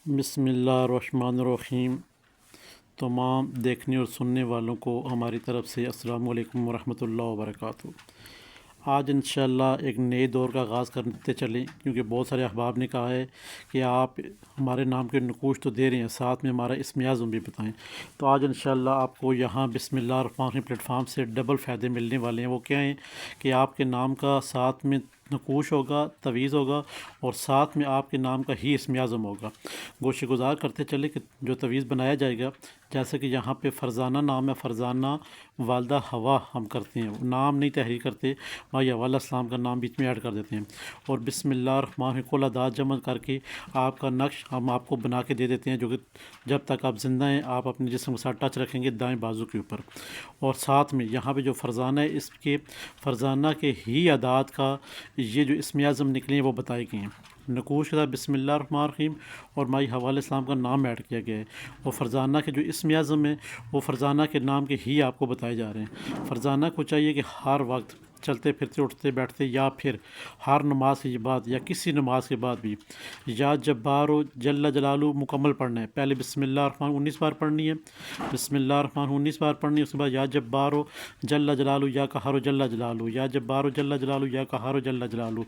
बिस्मिल्लाहिर्रहमानिर्रहीम। तमाम देखने और सुनने वालों को हमारी तरफ़ से अस्सलामु अलैकुम वरहमतुल्लाहि वबरकातुहू। आज इंशाअल्लाह एक नए दौर का आगाज़ करते चलें, क्योंकि बहुत सारे अहबाब ने कहा है कि आप हमारे नाम के नकूश तो दे रहे हैं, साथ में हमारा इस्म आज़म भी बताएं। तो आज इंशाअल्लाह आपको यहाँ बिस्मिल्लाहिर्रहमानिर्रहीम प्लेटफार्म से डबल फ़ायदे मिलने वाले हैं। वो क्या हैं कि आपके नाम का साथ में नकूश होगा, तवीज़ होगा और साथ में आपके नाम का ही इस्म आज़म होगा। गोशगुजार करते चले कि जो तवीज़ बनाया जाएगा, जैसे कि यहाँ पे फ़रज़ाना नाम है, फ़रज़ाना वालदा हवा हम करते हैं, नाम नहीं तहरीर करते, भाई हवा अलैहिस्सलाम का नाम बीच में ऐड कर देते हैं। और बिस्मिल्लाहिर्रहमानिर्रहीम कुल अदाद जमा करके आपका नक्श हम आपको बना के दे देते हैं, जो कि जब तक आप ज़िंदा हैं आप अपने जिस्म के साथ टच रखेंगे दाएँ बाजू के ऊपर। और साथ में यहाँ पे जो फ़रज़ाना है, इसके फ़रज़ाना के ही अदाद का ये जो इस्म आज़म निकले हैं वो बताए गए हैं। नकूश के साथ बिस्मिल्लाहिर्रहमानिर्रहीम और माई हवा अलैहिस्सलाम का नाम ऐड किया गया है। और फ़रज़ाना के जो इस्म आज़म है वो फ़रज़ाना के नाम के ही आपको बताए जा रहे हैं। फ़रज़ाना को चाहिए कि हर वक्त चलते फिरते उठते बैठते या फिर हर नमाज के बाद या किसी नमाज के बाद भी या जब्बारो जल्ला जलालू मुकम्मल पढ़ना है। पहले बिस्मिल्लाहिर्रहमान 19 बार पढ़नी है, बिस्मिल्लाहिर्रहमान 19 बार पढ़नी है। उसके बाद या जब्बारो जल्ला जलालू या कहारो जल्ला जलालू, या जब्बारो जल्ला जलालू या कहारो जल्ला जलालू,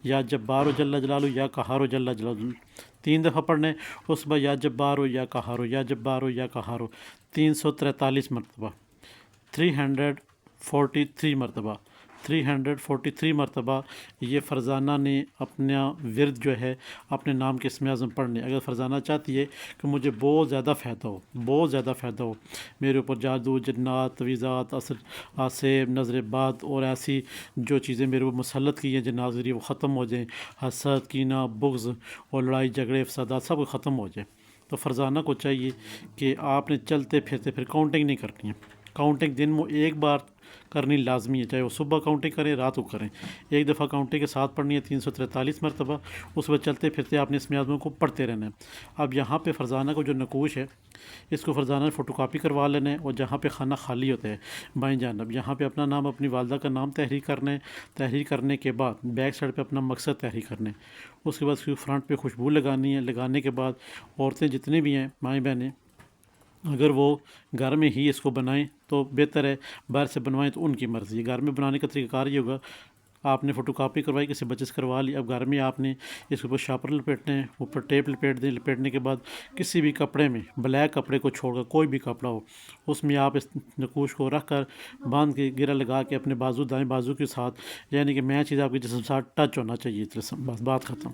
या जब्बारो जल्ला जलालू या कहारो जल्ला जलालू 3 दफ़ा पढ़ना है। उसके बाद या जब्बारो या कहारो, या जब्बारो या कहारो 343 मरतबा, 343 मरतबा, 343 मरतबा ये फ़रज़ाना ने अपना विरद जो है अपने नाम के इस्म आज़म पढ़ने। अगर फ़रज़ाना चाहती है कि मुझे बहुत ज़्यादा फ़ायदा हो, बहुत ज़्यादा फ़ायदा हो, मेरे ऊपर जादू जन्नात तवीज़ात असर आसेब नज़र बात और ऐसी जो चीज़ें मेरे ऊपर मुसल्लत की हैं जन्नात ज़रिए वो ख़त्म हो जाएँ, हसद कीना बुग़्ज़ और लड़ाई झगड़े फ़सादात सब ख़त्म हो जाए। तो फ़रज़ाना को चाहिए कि आपने चलते फिरते फिर काउंटिंग नहीं करनी है। काउंटिंग दिन में एक बार करनी लाजमी है, चाहे वो सुबह काउंटिंग करें रात को करें। एक दफ़ा काउंटिंग के साथ पढ़नी है 343 मरतबा। उस पर चलते फिरते आपने इस्म आज़म को पढ़ते रहना है। अब यहाँ पे फ़रज़ाना को जो नकूश है इसको फ़रज़ाना ने फ़ोटोकॉपी करवा लेना है और जहाँ पे खाना खाली होता है बाईं जानब यहाँ पे अपना नाम अपनी वालदा का नाम तहरीर करना है। तहरीर करने के बाद बैक साइड पे अपना मकसद तहरीर करना है। उसके बाद उसकी फ्रंट पे खुशबू लगानी है। लगाने के बाद औरतें जितनी भी हैं माएँ बहनें, अगर वो घर में ही इसको बनाएं तो बेहतर है, बाहर से बनवाएं तो उनकी मर्ज़ी। घर में बनाने का तरीक़ाकार ये होगा, आपने फ़ोटोकॉपी करवाई किसी बच्चे से करवा ली, अब घर में आपने इसके ऊपर शापर लपेटने हैं, ऊपर टेप लपेट दें। लपेटने के बाद किसी भी कपड़े में, ब्लैक कपड़े को छोड़कर कोई भी कपड़ा हो, उसमें आप इस नकूश को रख कर बांध के गिरा लगा के अपने बाजू दाएँ बाजू के साथ, यानी कि मैं चीज़ आपके जिस्म के साथ टच होना चाहिए, बस बात ख़त्म।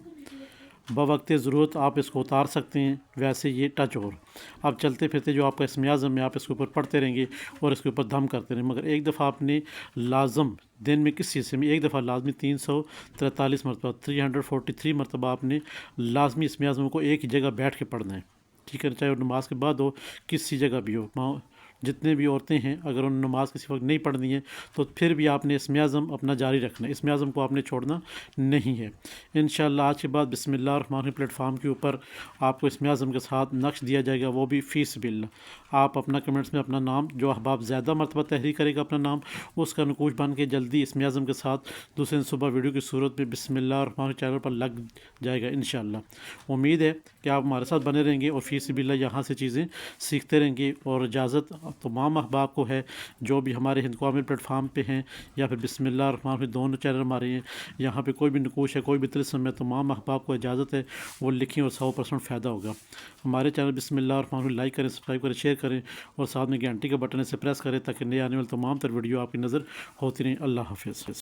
बवक़्त ज़रूरत आप इसको उतार सकते हैं, वैसे ये टच और आप चलते फिरते जो आपका इस्म आज़म है आप इसके ऊपर पढ़ते रहेंगे और इसके ऊपर दम करते रहेंगे। मगर एक दफ़ा आपने लाज़म दिन में किसी हिस्से में एक दफ़ा लाजमी 343 मरतबा 343 मरतबा आपने लाजमी इस्म आज़म को एक ही जगह बैठ के पढ़ना है, ठीक है। चाहे वो नमाज के बाद हो, किसी जगह भी हो। जितने भी औरतें हैं अगर उन नमाज किसी वक्त नहीं पढ़नी है तो फिर भी आपने इस्म आज़म अपना जारी रखना है, इस्म आज़म को आपने छोड़ना नहीं है। इंशाअल्लाह आज के बाद बिस्मिल्लाहिर्रहमानिर्रहीम प्लेटफार्म के ऊपर आपको इस्म आज़म के साथ नक्श दिया जाएगा, वो भी फ़ीसबिल्लाह। आप अपना कमेंट्स में अपना नाम, जो अहबाब ज़्यादा मरतबा तहरीर करेगा अपना नाम, उसका नकूश बन के जल्दी इस्म आज़म के साथ दूसरे दिन सुबह वीडियो की सूरत में बिस्मिल्लाहिर्रहमानिर्रहीम चैनल पर लग जाएगा इंशाअल्लाह। उम्मीद है कि आप हमारे साथ बने रहेंगे और फ़ीसबिल्लाह यहाँ से चीज़ें सीखते रहेंगे। और इजाज़त तमाम अहबाब को है जो भी हमारे हिंद कौमी प्लेटफार्म पे हैं या फिर बिस्मिल्लाहिर्रहमानिर्रहीम दोनों चैनल हमारे हैं, यहाँ पे कोई भी नकूश है कोई भी तिलस्म है, तमाम अहबाब को इजाज़त है वो लिखें और 100% फ़ायदा होगा। हमारे चैनल बिस्मिल्लाहिर्रहमानिर्रहीम लाइक करें, सब्सक्राइब करें, शेयर करें और साथ में घंटी का बटन से प्रेस करें ताकि नए आने वाले तमाम तर वीडियो आपकी नज़र होती रहें। अल्लाह हाफ़िज़।